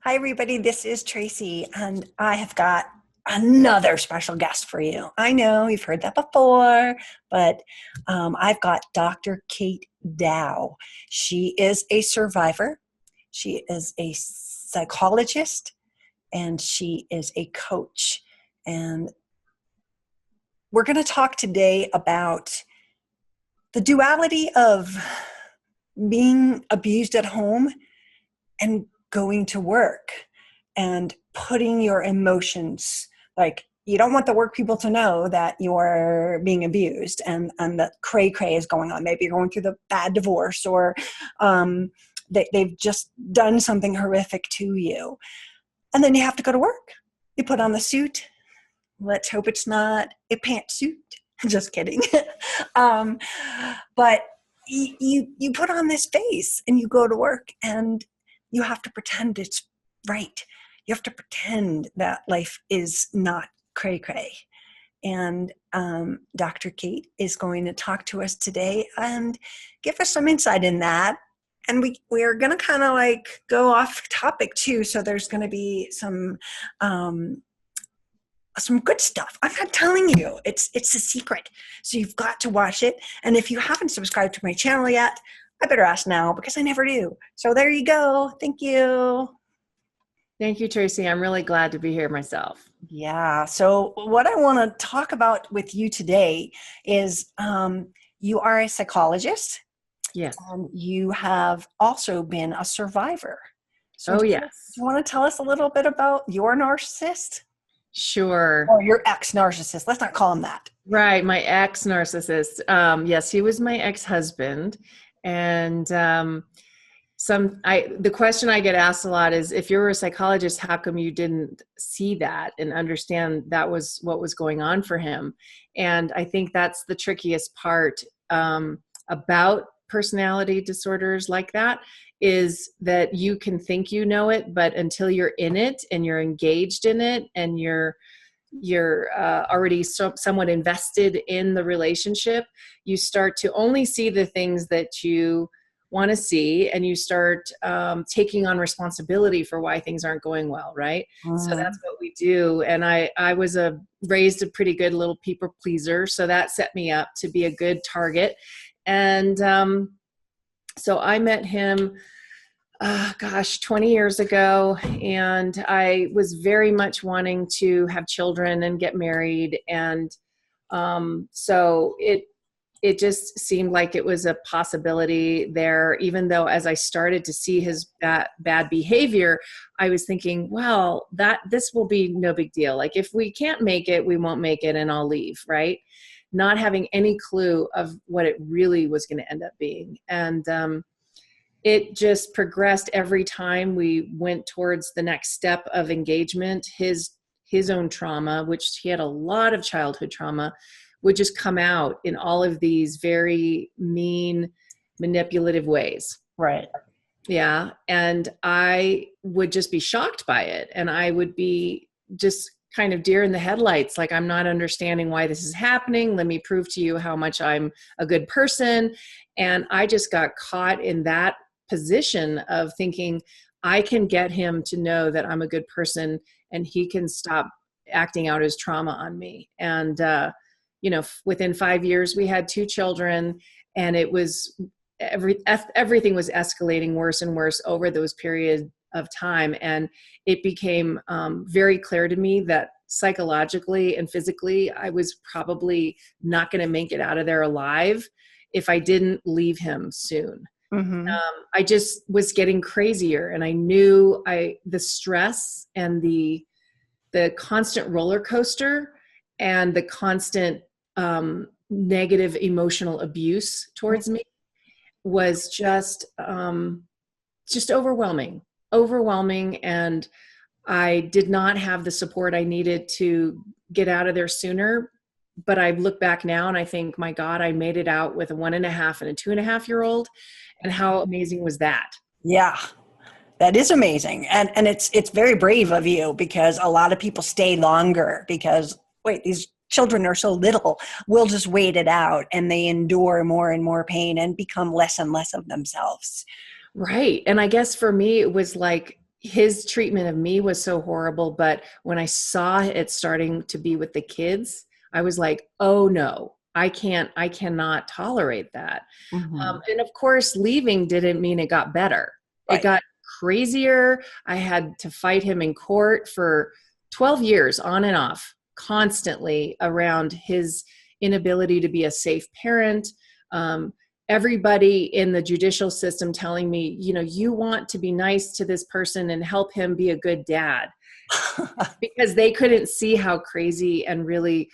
Hi, everybody. This is Tracy, and I have got another special guest for you. I know you've heard that before, but I've got Dr. Kate Dow. She is a survivor. She is a psychologist, and she is a coach. And we're going to talk today about the duality of being abused at home and going to work and putting your emotions, like you don't want the work people to know that you're being abused and that cray is going on. Maybe you're going through the bad divorce or they've just done something horrific to you. And then you have to go to work. You put on the suit. Let's hope it's not a pantsuit. Just kidding. But you put on this face and you go to work and you have to pretend it's right. You have to pretend that life is not cray. And Dr. Kate is going to talk to us today and give us some insight in that. And we're going to kind of like go off topic too. So there's going to be some good stuff. I'm not telling you. It's a secret. So you've got to watch it. And if you haven't subscribed to my channel yet, I better ask now because I never do. So there you go. Thank you. Thank you, Tracy. I'm really glad to be here myself. Yeah. So what I want to talk about with you today is you are a psychologist. Yes. And you have also been a survivor. So yes. Do you want to tell us a little bit about your narcissist? Sure. Or your ex-narcissist. Let's not call him that. Right. My ex-narcissist. Yes, he was my ex-husband. And the question I get asked a lot is, if you were a psychologist, how come you didn't see that and understand that was what was going on for him? And I think that's the trickiest part about personality disorders like that, is that you can think you know it, but until you're in it and you're engaged in it and you're already somewhat invested in the relationship, you start to only see the things that you want to see, and you start taking on responsibility for why things aren't going well, right? So that's what we do. And I was raised a pretty good little people pleaser, so that set me up to be a good target. And so I met him 20 years ago, and I was very much wanting to have children and get married. And so it just seemed like it was a possibility there, even though as I started to see his bad behavior, I was thinking, well, this will be no big deal. Like, if we can't make it, we won't make it, and I'll leave, right? Not having any clue of what it really was going to end up being. And it just progressed every time we went towards the next step of engagement. His own trauma, which he had a lot of childhood trauma, would just come out in all of these very mean, manipulative ways. Right. Yeah. And I would just be shocked by it. And I would be just kind of deer in the headlights. Like, I'm not understanding why this is happening. Let me prove to you how much I'm a good person. And I just got caught in that position of thinking, I can get him to know that I'm a good person and he can stop acting out his trauma on me. And, within 5 years, we had 2 children, and it was everything was escalating worse and worse over those periods of time. And it became very clear to me that psychologically and physically, I was probably not going to make it out of there alive if I didn't leave him soon. Mm-hmm. I just was getting crazier, and I knew the stress and the constant roller coaster and the constant negative emotional abuse towards me was just overwhelming. And I did not have the support I needed to get out of there sooner. But I look back now and I think, my God, I made it out with a 1.5 and a 2.5-year-old. And how amazing was that? Yeah, that is amazing. And it's very brave of you, because a lot of people stay longer because, wait, these children are so little. We'll just wait it out, and they endure more and more pain and become less and less of themselves. Right. And I guess for me, it was like, his treatment of me was so horrible. But when I saw it starting to be with the kids, I was like, oh no, I cannot tolerate that. Mm-hmm. And of course, leaving didn't mean it got better. It Right. got crazier. I had to fight him in court for 12 years on and off, constantly around his inability to be a safe parent. Everybody in the judicial system telling me, you want to be nice to this person and help him be a good dad, because they couldn't see how crazy and really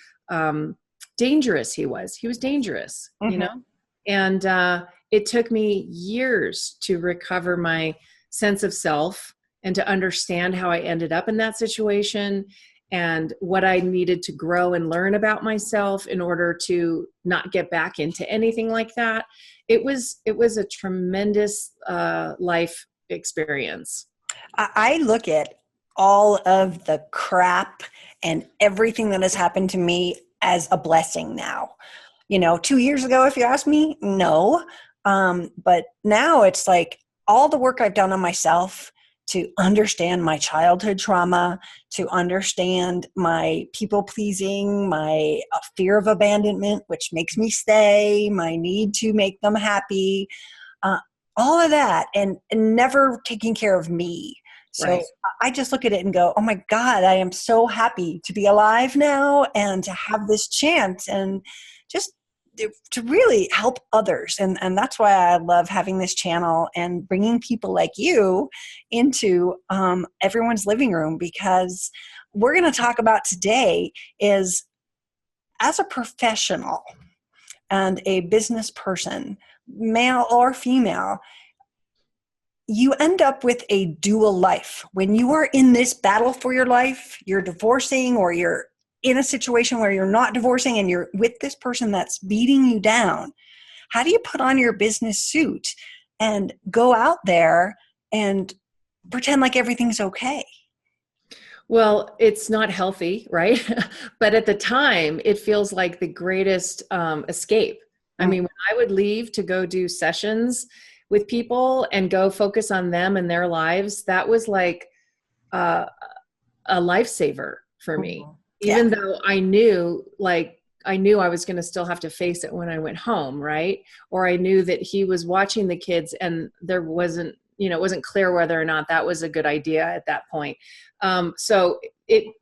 dangerous he was. He was dangerous, Mm-hmm. and it took me years to recover my sense of self and to understand how I ended up in that situation and what I needed to grow and learn about myself in order to not get back into anything like that. It was a tremendous life experience. I look at all of the crap and everything that has happened to me as a blessing now. 2 years ago, if you asked me, no. But now it's like all the work I've done on myself to understand my childhood trauma, to understand my people pleasing, my fear of abandonment, which makes me stay, my need to make them happy, uh, all of that, and never taking care of me. So Right. I just look at it and go, oh my God, I am so happy to be alive now and to have this chance and just to really help others. And that's why I love having this channel and bringing people like you into everyone's living room, because we're going to talk about today is, as a professional and a business person, male or female, you end up with a dual life. When you are in this battle for your life, you're divorcing, or you're in a situation where you're not divorcing and you're with this person that's beating you down. How do you put on your business suit and go out there and pretend like everything's okay? Well, it's not healthy, right? But at the time, it feels like the greatest escape. I Mm. mean, when I would leave to go do sessions with people and go focus on them and their lives, that was like uh, a lifesaver for me. Mhm. Yeah. Even though I knew I was going to still have to face it when I went home, right? Or I knew that he was watching the kids and there wasn't, it wasn't clear whether or not that was a good idea at that point. So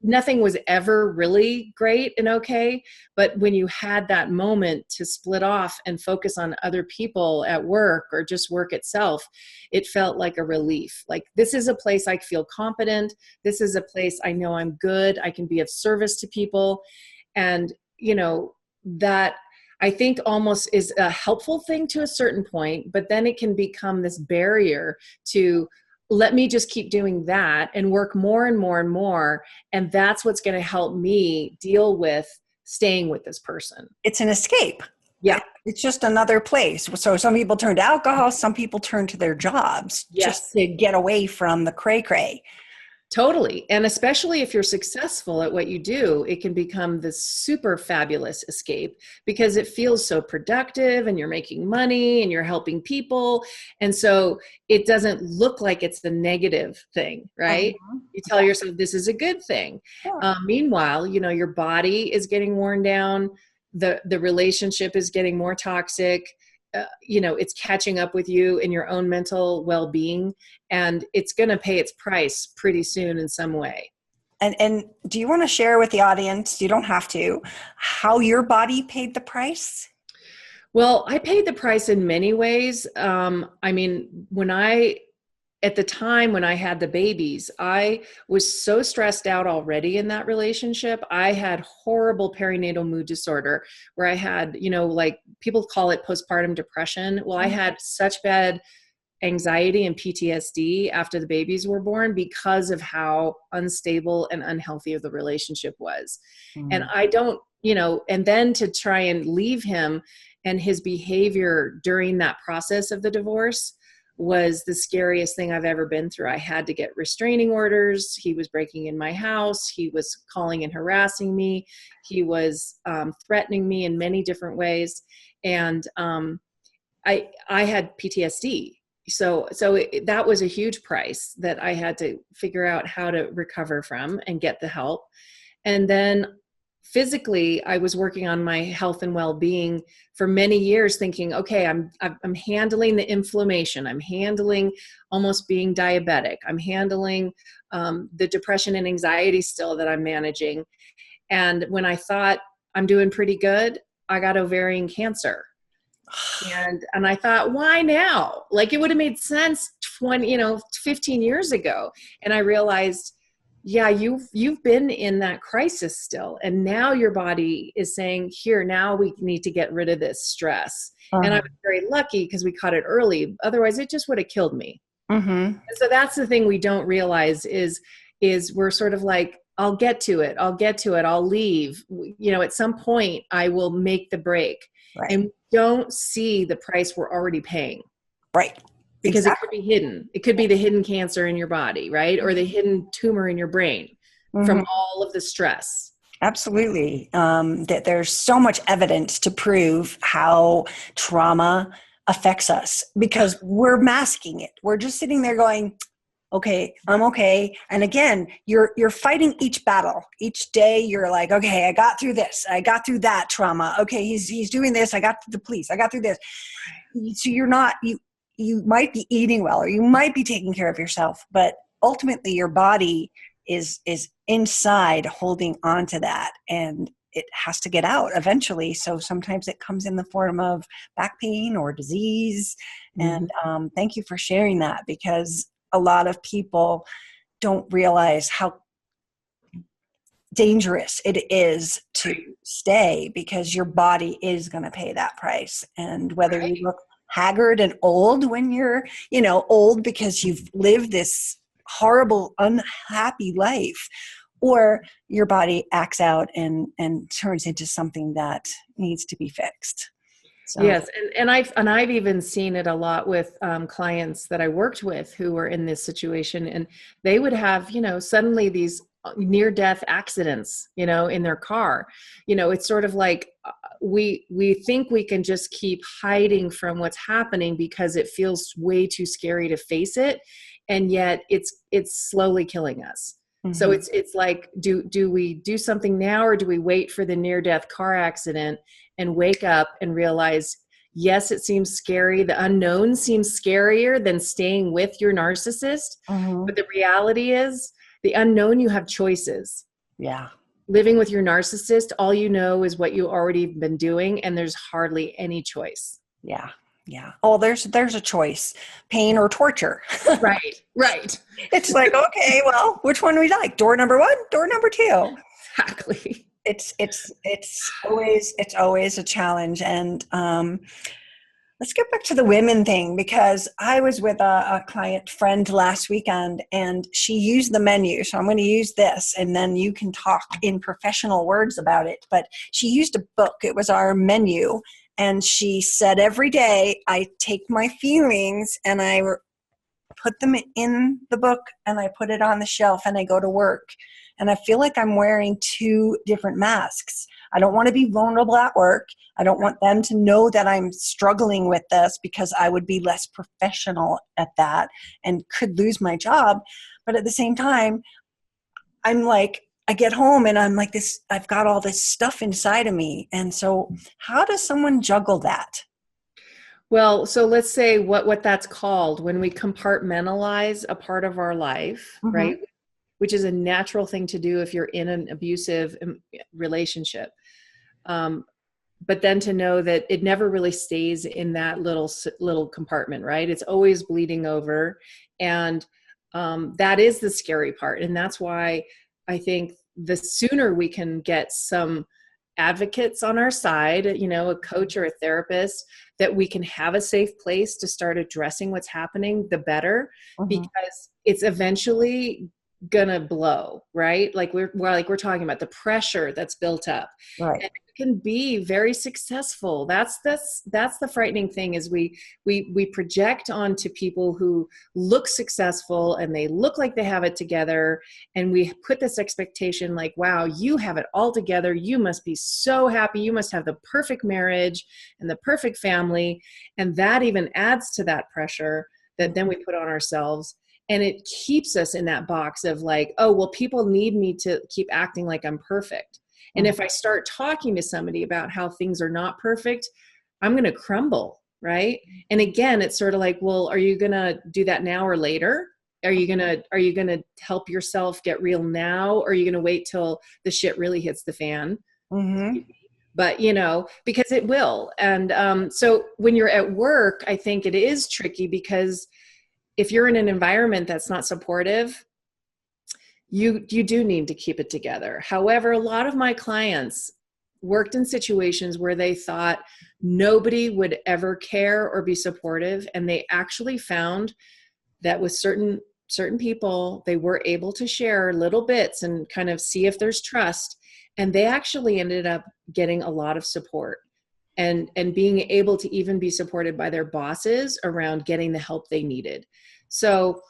nothing was ever really great and okay. But when you had that moment to split off and focus on other people at work or just work itself, it felt like a relief. Like, this is a place I feel competent. This is a place I know I'm good. I can be of service to people. And, that I think almost is a helpful thing to a certain point, but then it can become this barrier to, let me just keep doing that and work more and more and more. And that's what's going to help me deal with staying with this person. It's an escape. Yeah. It's just another place. So some people turn to alcohol, some people turn to their jobs just Yes. to get away from the cray cray. Totally. And especially if you're successful at what you do, it can become this super fabulous escape because it feels so productive and you're making money and you're helping people. And so it doesn't look like it's the negative thing, right? Mhm. You tell yourself this is a good thing. Yeah. Meanwhile, your body is getting worn down. The relationship is getting more toxic. It's catching up with you in your own mental well-being, and it's going to pay its price pretty soon in some way. And do you want to share with the audience, you don't have to, how your body paid the price? Well, I paid the price in many ways. I mean, at the time when I had the babies, I was so stressed out already in that relationship. I had horrible perinatal mood disorder where I had, like people call it postpartum depression. Well, I had such bad anxiety and PTSD after the babies were born because of how unstable and unhealthy the relationship was. And Mm. I don't, and then to try and leave him and his behavior during that process of the divorce was the scariest thing I've ever been through. I had to get restraining orders. He was breaking in my house. He was calling and harassing me. He was threatening me in many different ways. And I had PTSD, that was a huge price that I had to figure out how to recover from and get the help. And then physically, I was working on my health and well-being for many years, thinking, okay, I'm handling the inflammation. I'm handling almost being diabetic. I'm handling the depression and anxiety still that I'm managing. And when I thought I'm doing pretty good, I got ovarian cancer. And I thought, why now? Like, it would have made sense 15 years ago. And I realized, yeah, you've been in that crisis still. And now your body is saying, here, now we need to get rid of this stress. And I was very lucky because we caught it early. Otherwise, it just would have killed me. And so that's the thing we don't realize is we're sort of like, I'll get to it. I'll leave. At some point I will make the break. Right. And we don't see the price we're already paying. Right. Because it could be hidden. It could be the hidden cancer in your body, right? Or the hidden tumor in your brain from all of the stress. Absolutely. That there's so much evidence to prove how trauma affects us because we're masking it. We're just sitting there going, okay, I'm okay. And again, you're fighting each battle. Each day you're like, okay, I got through this. I got through that trauma. Okay, he's doing this. I got through the police. I got through this. So you might be eating well, or you might be taking care of yourself, but ultimately your body is inside holding on to that, and it has to get out eventually. So sometimes it comes in the form of back pain or disease. And thank you for sharing that, because a lot of people don't realize how dangerous it is to stay, because your body is going to pay that price. And whether you look haggard and old when you're, old because you've lived this horrible, unhappy life, or your body acts out and turns into something that needs to be fixed. So. Yes. And I've even seen it a lot with clients that I worked with who were in this situation, and they would have, suddenly these near-death accidents, in their car. It's sort of like we think we can just keep hiding from what's happening because it feels way too scary to face it. And yet it's slowly killing us. So it's like, do we do something now, or do we wait for the near-death car accident and wake up and realize, yes, it seems scary. The unknown seems scarier than staying with your narcissist. But the reality is, the unknown, you have choices. Yeah. Living with your narcissist, all you know is what you already been doing, and there's hardly any choice. Yeah. Yeah. Oh, there's a choice, pain or torture. Right. It's like, okay, well, which one do we like? Door number 1, door number 2. Exactly. It's always a challenge. And let's get back to the women thing, because I was with a client friend last weekend, and she used the menu. So I'm going to use this, and then you can talk in professional words about it. But she used a book. It was our menu. And she said, every day I take my feelings and I put them in the book and I put it on the shelf and I go to work. And I feel like I'm wearing 2 different masks. I don't want to be vulnerable at work. I don't want them to know that I'm struggling with this, because I would be less professional at that and could lose my job. But at the same time, I'm like, I get home and I'm like this, I've got all this stuff inside of me. And so how does someone juggle that? Well, so let's say what that's called when we compartmentalize a part of our life, right? Which is a natural thing to do if you're in an abusive relationship. But then to know that it never really stays in that little compartment, right? It's always bleeding over. And that is the scary part. And that's why I think the sooner we can get some advocates on our side, a coach or a therapist, that we can have a safe place to start addressing what's happening, the better, because it's eventually gonna blow, right? Like we're talking about the pressure that's built up, right? And it can be very successful. That's the frightening thing, is we project onto people who look successful and they look like they have it together, and we put this expectation like, wow, you have it all together, you must be so happy, you must have the perfect marriage and the perfect family, and that even adds to that pressure, that then we put on ourselves. And it keeps us in that box of like, oh, well, people need me to keep acting like I'm perfect. And if I start talking to somebody about how things are not perfect, I'm going to crumble, right? And again, it's sort of like, well, are you going to do that now or later? Are you going to help yourself get real now? Or are you going to wait till the shit really hits the fan? Mm-hmm. But, because it will. And so when you're at work, I think it is tricky because if you're in an environment that's not supportive, you do need to keep it together. However, a lot of my clients worked in situations where they thought nobody would ever care or be supportive. And they actually found that with certain people, they were able to share little bits and kind of see if there's trust. And they actually ended up getting a lot of support and being able to even be supported by their bosses around getting the help they needed. So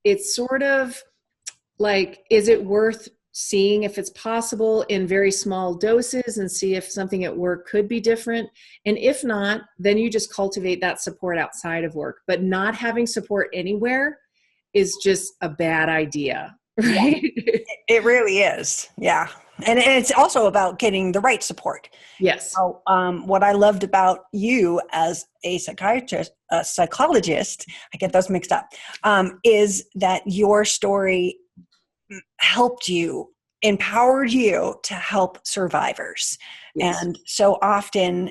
it's sort of like, is it worth seeing if it's possible in very small doses and see if something at work could be different? And if not, then you just cultivate that support outside of work. But not having support anywhere is just a bad idea, right? Yeah, it really is. Yeah. And it's also about getting the right support. Yes. So, what I loved about you as a psychologist, I get those mixed up, is that your story helped you, empowered you to help survivors. Yes. And so often,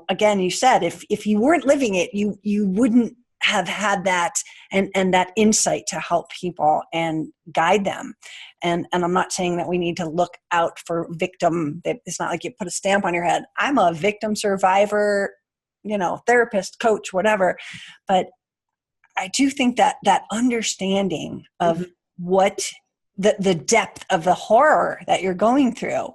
again, you said if you weren't living it, you wouldn't have had that and that insight to help people and guide them. And I'm not saying that we need to look out for victim. It's not like you put a stamp on your head. I'm a victim, survivor, therapist, coach, whatever. But I do think that understanding of what the depth of the horror that you're going through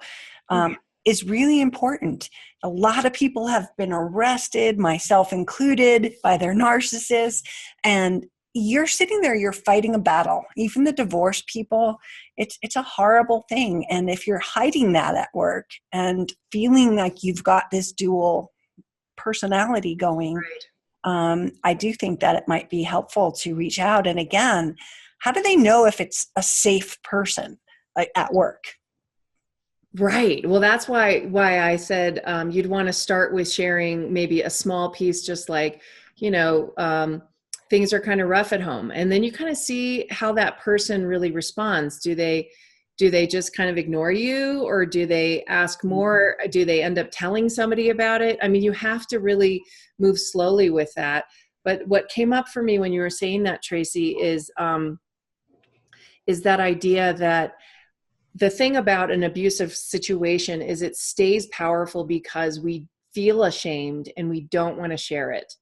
is really important. A lot of people have been arrested, myself included, by their narcissists. And you're sitting there, you're fighting a battle. Even the divorced people, it's a horrible thing. And if you're hiding that at work and feeling like you've got this dual personality going, right. I do think that it might be helpful to reach out. And again, how do they know if it's a safe person at work? Right. Well, that's why I said you'd want to start with sharing maybe a small piece, just like, things are kind of rough at home. And then you kind of see how that person really responds. Do they just kind of ignore you, or do they ask more? Do they end up telling somebody about it? I mean, you have to really move slowly with that. But what came up for me when you were saying that, Tracy, is that idea that the thing about an abusive situation is it stays powerful because we feel ashamed and we don't want to share it.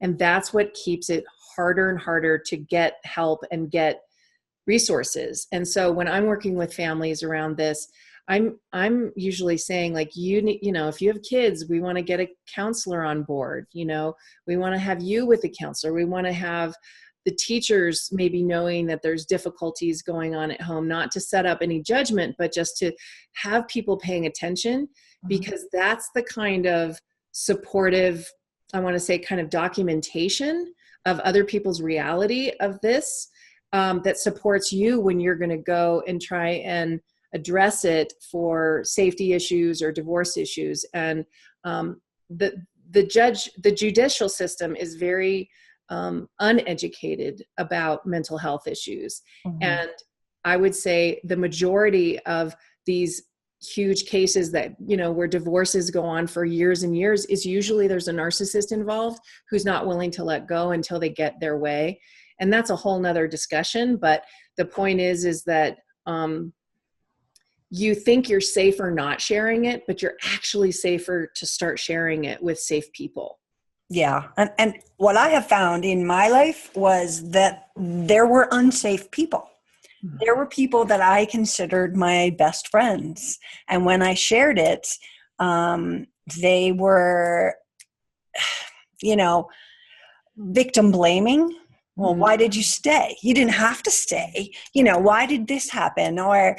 And that's what keeps it harder and harder to get help and get resources. And so when I'm working with families around this, I'm usually saying, like, if you have kids, we want to get a counselor on board. We want to have you with a counselor. We want to have the teachers maybe knowing that there's difficulties going on at home, not to set up any judgment, but just to have people paying attention, because that's the kind of supportive, I want to say, kind of documentation of other people's reality of this, that supports you when you're going to go and try and address it for safety issues or divorce issues. And the judicial system is very uneducated about mental health issues. And I would say the majority of these huge cases that, where divorces go on for years and years, is usually there's a narcissist involved who's not willing to let go until they get their way. And that's a whole nother discussion. But the point is that you think you're safer not sharing it, but you're actually safer to start sharing it with safe people. Yeah. And what I have found in my life was that there were unsafe people. There were people that I considered my best friends. And when I shared it, they were, victim blaming. Well, why did you stay? You didn't have to stay. Why did this happen? Or,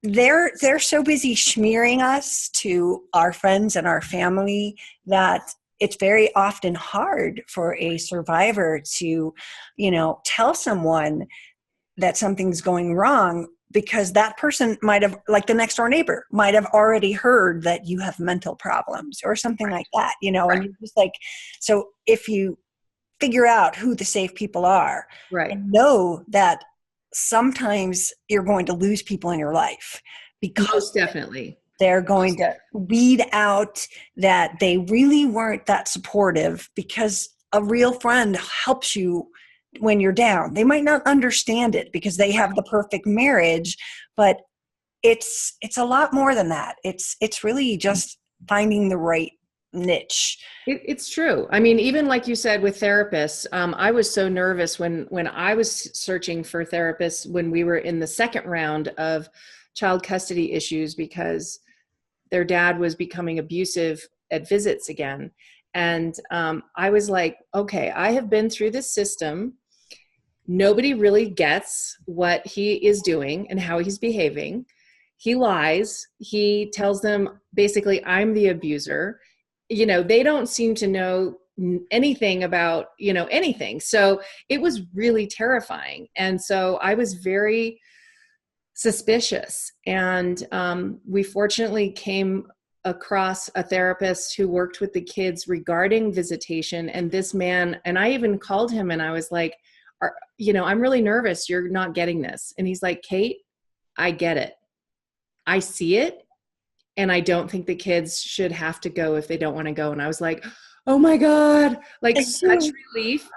they're so busy smearing us to our friends and our family that it's very often hard for a survivor to, tell someone that something's going wrong, because that person might have, like the next door neighbor, might have already heard that you have mental problems or something like that, and you're just like, so if you figure out who the safe people are, and know that sometimes you're going to lose people in your life because most definitely they're going to weed out that they really weren't that supportive, because a real friend helps you when you're down. They might not understand it because they have the perfect marriage, but it's a lot more than that. It's really just finding the right niche. It's true. I mean, even like you said with therapists, I was so nervous when I was searching for therapists when we were in the second round of child custody issues, because their dad was becoming abusive at visits again. And I was like, okay, I have been through this system. Nobody really gets what he is doing and how he's behaving. He lies. He tells them basically, I'm the abuser. They don't seem to know anything about, anything. So it was really terrifying. And so I was very suspicious. And we fortunately came across a therapist who worked with the kids regarding visitation. And this man, and I even called him and I was like, I'm really nervous. You're not getting this. And he's like, Kate, I get it. I see it. And I don't think the kids should have to go if they don't want to go. And I was like, oh my God, like such relief.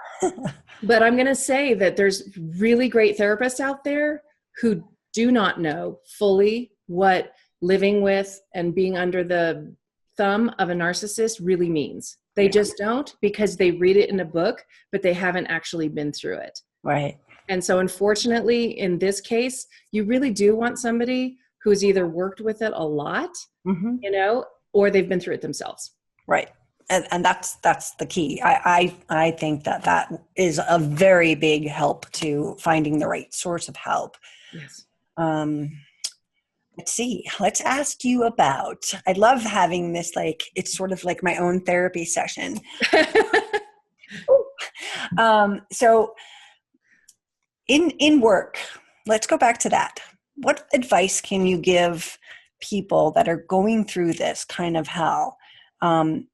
But I'm going to say that there's really great therapists out there who do not know fully what living with and being under the thumb of a narcissist really means. They just don't, because they read it in a book, but they haven't actually been through it. Right. And so unfortunately, in this case, you really do want somebody who's either worked with it a lot, or they've been through it themselves. Right. And that's the key. I think that is a very big help to finding the right source of help. Yes. Let's see. Let's ask you about, I love having this, like, it's sort of like my own therapy session. So in work, let's go back to that. What advice can you give people that are going through this kind of hell?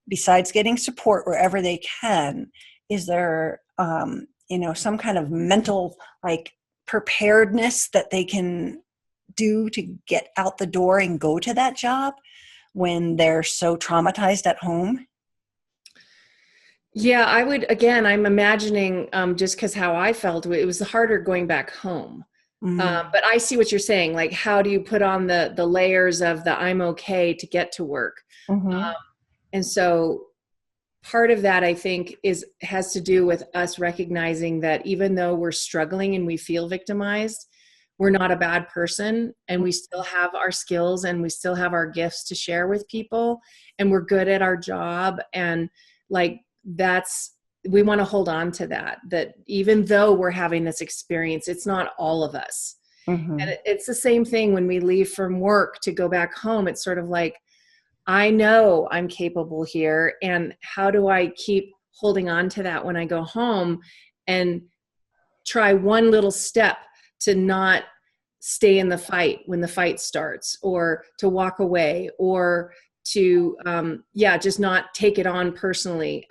Besides getting support wherever they can, is there, some kind of mental, like, preparedness that they can do to get out the door and go to that job when they're so traumatized at home? Yeah, I would, again, I'm imagining just because how I felt, it was harder going back home. But I see what you're saying. Like, how do you put on the layers of the I'm okay to get to work? And so part of that, I think, has to do with us recognizing that even though we're struggling and we feel victimized, we're not a bad person, and we still have our skills and we still have our gifts to share with people, and we're good at our job. And like, we want to hold on to that even though we're having this experience, it's not all of us. And it's the same thing when we leave from work to go back home. It's sort of like, I know I'm capable here. And how do I keep holding on to that when I go home and try one little step to not stay in the fight when the fight starts, or to walk away, or to, just not take it on personally.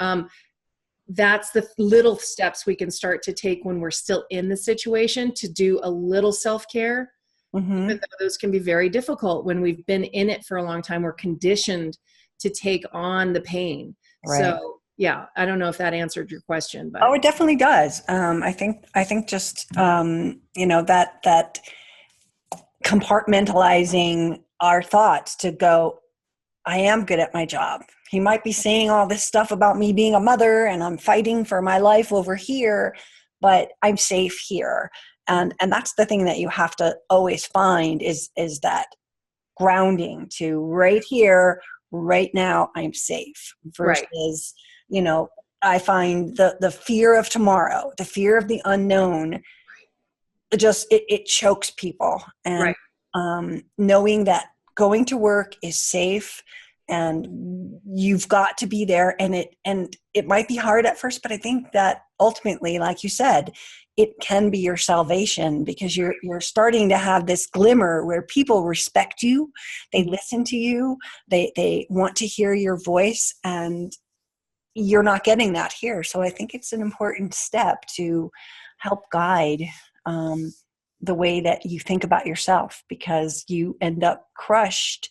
That's the little steps we can start to take when we're still in the situation, to do a little self-care. Even though those can be very difficult when we've been in it for a long time. We're conditioned to take on the pain. Right. So yeah, I don't know if that answered your question, but it definitely does. I think just that compartmentalizing our thoughts to go, I am good at my job. He might be saying all this stuff about me being a mother and I'm fighting for my life over here, but I'm safe here. And that's the thing that you have to always find is that grounding to right here, right now, I'm safe, versus, I find the fear of tomorrow, the fear of the unknown, it chokes people. And knowing that going to work is safe, and you've got to be there, and it might be hard at first, but I think that ultimately, like you said, it can be your salvation, because you're starting to have this glimmer where people respect you, they listen to you, they want to hear your voice, and you're not getting that here. So I think it's an important step to help guide the way that you think about yourself, because you end up crushed.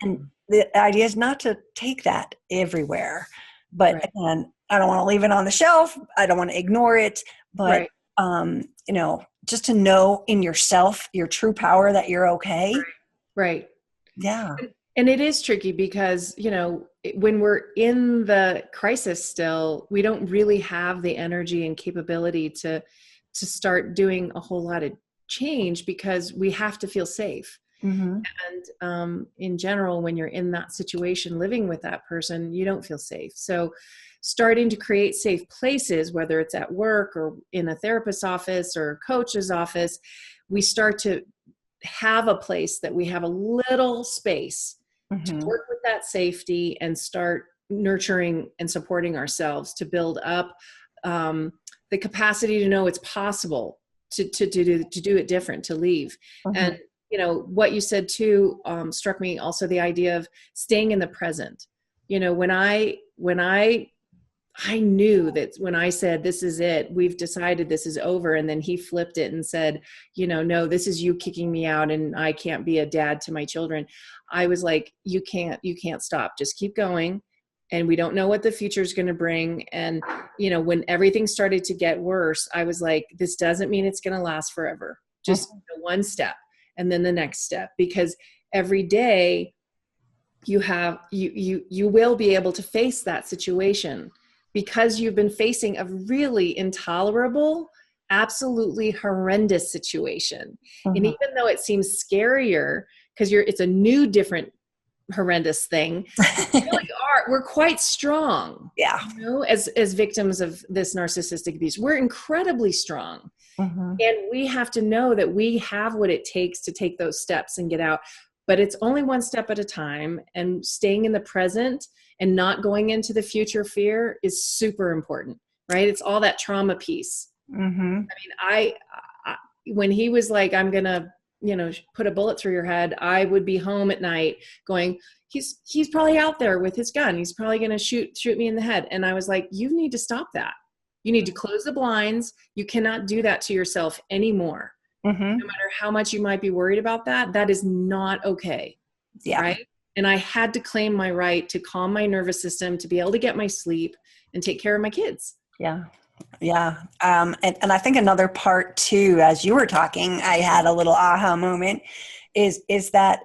And the idea is not to take that everywhere. But again, I don't want to leave it on the shelf. I don't want to ignore it. But, just to know in yourself, your true power, that you're okay. Right. Yeah. And it is tricky because, when we're in the crisis still, we don't really have the energy and capability to start doing a whole lot of change, because we have to feel safe. Mm-hmm. And in general, when you're in that situation, living with that person, you don't feel safe. So starting to create safe places, whether it's at work or in a therapist's office or a coach's office, we start to have a place that we have a little space to work with that safety and start nurturing and supporting ourselves, to build up the capacity to know it's possible to do it different, to leave. And what you said too struck me also, the idea of staying in the present. When I knew that when I said, this is it, we've decided this is over. And then he flipped it and said, no, this is you kicking me out and I can't be a dad to my children. I was like, you can't stop. Just keep going. And we don't know what the future is going to bring. And, when everything started to get worse, I was like, this doesn't mean it's going to last forever. Just one step and then the next step, because every day you will be able to face that situation, because you've been facing a really intolerable, absolutely horrendous situation. And even though it seems scarier because it's a new, different, horrendous thing, we're quite strong. Yeah. As victims of this narcissistic abuse, we're incredibly strong. And we have to know that we have what it takes to take those steps and get out. But it's only one step at a time, and staying in the present and not going into the future fear is super important, right? It's all that trauma piece. I mean, I when he was like, I'm going to, put a bullet through your head, I would be home at night going, he's probably out there with his gun. He's probably going to shoot me in the head. And I was like, you need to stop that. You need to close the blinds. You cannot do that to yourself anymore. No matter how much you might be worried about that, that is not okay. Yeah. Right. And I had to claim my right to calm my nervous system, to be able to get my sleep and take care of my kids. Yeah. Yeah. And I think another part too, as you were talking, I had a little aha moment is that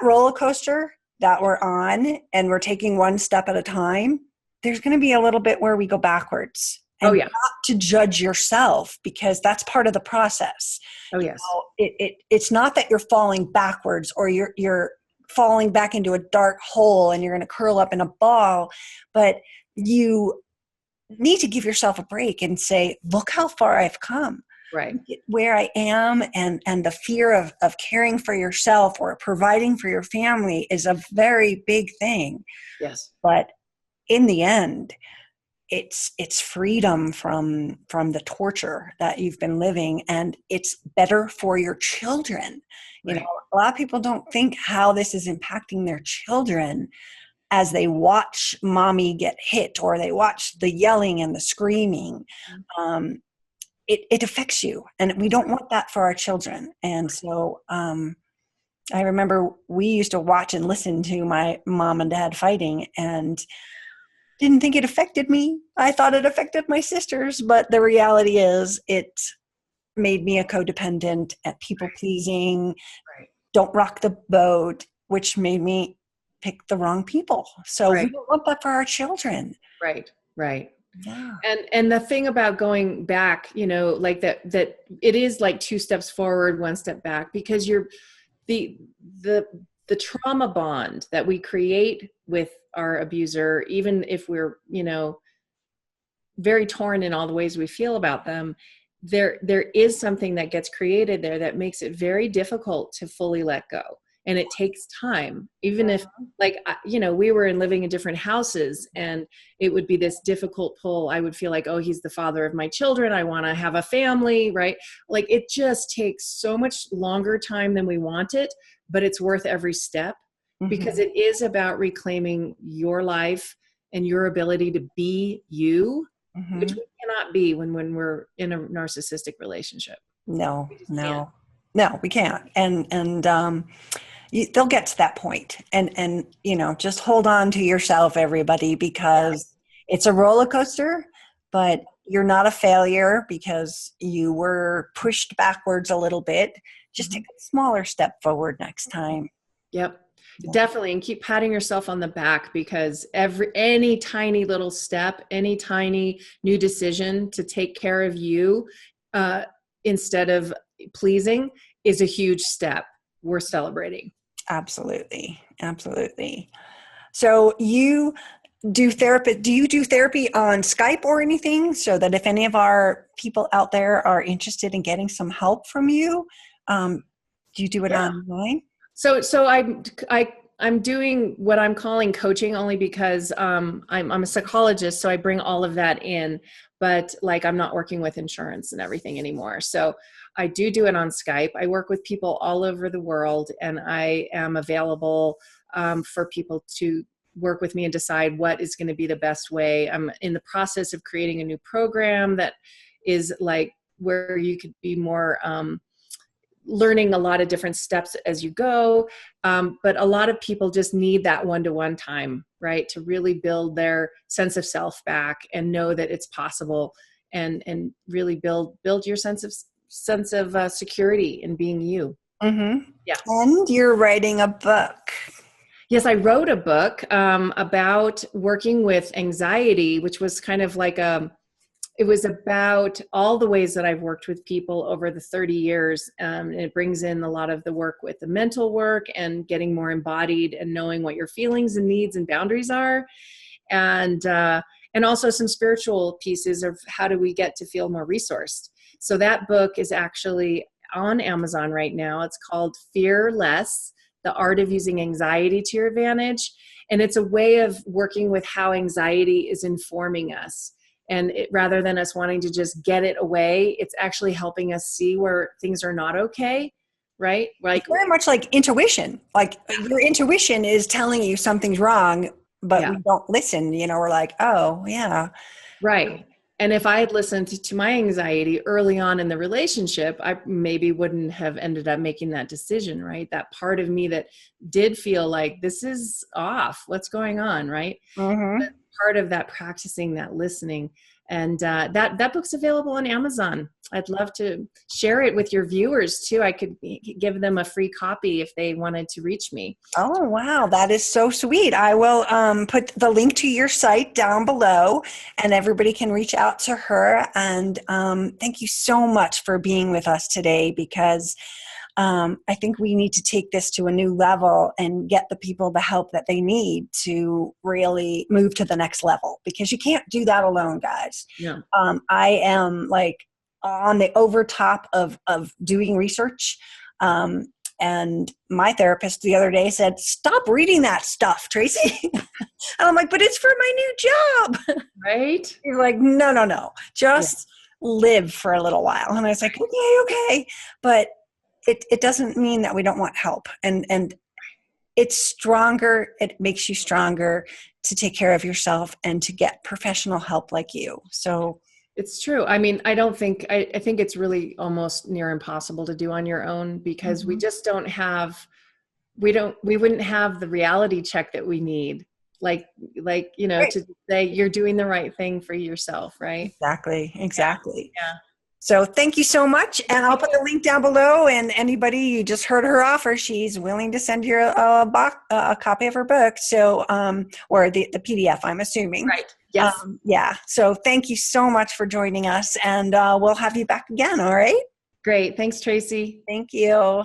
roller coaster that we're on, and we're taking one step at a time, there's going to be a little bit where we go backwards. And not to judge yourself, because that's part of the process. Oh, yes. It's not that you're falling backwards or you're falling back into a dark hole and you're going to curl up in a ball, but you need to give yourself a break and say, look how far I've come. Right. Where I am, and the fear of caring for yourself or providing for your family is a very big thing. Yes. But in the end, it's freedom from the torture that you've been living, and it's better for your children. Right. A lot of people don't think how this is impacting their children as they watch mommy get hit, or they watch the yelling and the screaming. It affects you, and we don't want that for our children. And so I remember we used to watch and listen to my mom and dad fighting, and didn't think it affected me. I thought it affected my sisters, but the reality is it made me a codependent, at people pleasing, don't rock the boat, which made me pick the wrong people. So we don't want that for our children. Right. Yeah. And the thing about going back, like that it is like 2 steps forward, 1 step back, because you're the trauma bond that we create with our abuser, even if we're, very torn in all the ways we feel about them, there is something that gets created there that makes it very difficult to fully let go. and it takes time. Even if, like, we were living in different houses, and it would be this difficult pull. I would feel like, oh, he's the father of my children, I want to have a family, right? Like, it just takes so much longer time than we want it, but it's worth every step, because it is about reclaiming your life and your ability to be you, which we cannot be when we're in a narcissistic relationship. No, we can't. They'll get to that point, and just hold on to yourself, everybody, because it's a roller coaster, but you're not a failure because you were pushed backwards a little bit. Just take a smaller step forward next time. Yep. Definitely. And keep patting yourself on the back, because any tiny little step, any tiny new decision to take care of you, instead of pleasing, is a huge step worth celebrating. Absolutely. Absolutely. So you do therapy. Do you do therapy on Skype or anything, so that if any of our people out there are interested in getting some help from you, do you do it online? So I'm doing what I'm calling coaching, only because I'm a psychologist, so I bring all of that in, but like, I'm not working with insurance and everything anymore. So I do it on Skype. I work with people all over the world, and I am available for people to work with me and decide what is going to be the best way. I'm in the process of creating a new program that is like where you could be more learning a lot of different steps as you go. But a lot of people just need that one-to-one time, right? To really build their sense of self back and know that it's possible, and really build your sense of security in being you. Yes. And you're writing a book. Yes, I wrote a book about working with anxiety, which was kind of like it was about all the ways that I've worked with people over the 30 years. And it brings in a lot of the work with the mental work and getting more embodied and knowing what your feelings and needs and boundaries are. And also some spiritual pieces of how do we get to feel more resourced. So that book is actually on Amazon right now. It's called Fear Less: The Art of Using Anxiety to Your Advantage. And it's a way of working with how anxiety is informing us. And rather than us wanting to just get it away, it's actually helping us see where things are not okay, right? Like, very much like intuition. Like, your intuition is telling you something's wrong, but we don't listen. We're like, oh, yeah. Right. And if I had listened to my anxiety early on in the relationship, I maybe wouldn't have ended up making that decision, right? That part of me that did feel like, this is off, what's going on, right? But part of that practicing, that listening. And that book's available on Amazon. I'd love to share it with your viewers too. I could give them a free copy if they wanted to reach me. Oh, wow. That is so sweet. I will put the link to your site down below, and everybody can reach out to her. And thank you so much for being with us today, because I think we need to take this to a new level and get the people the help that they need to really move to the next level, because you can't do that alone, guys. Yeah. I am like on the over top of doing research. And my therapist the other day said, stop reading that stuff, Tracy. And I'm like, but it's for my new job. Right. He's like, no, just live for a little while. And I was like, okay. But it doesn't mean that we don't want help. And it's stronger. It makes you stronger to take care of yourself and to get professional help like you. So it's true. I mean, I think it's really almost near impossible to do on your own, because we just don't have, we wouldn't have the reality check that we need. Like, right. To say you're doing the right thing for yourself. Right. Exactly. Yeah. So thank you so much. And I'll put the link down below, and anybody, you just heard her offer, she's willing to send you a copy of her book. So, or the PDF, I'm assuming. Right. Yes. Yeah. So thank you so much for joining us, and we'll have you back again. All right. Great. Thanks, Tracy. Thank you.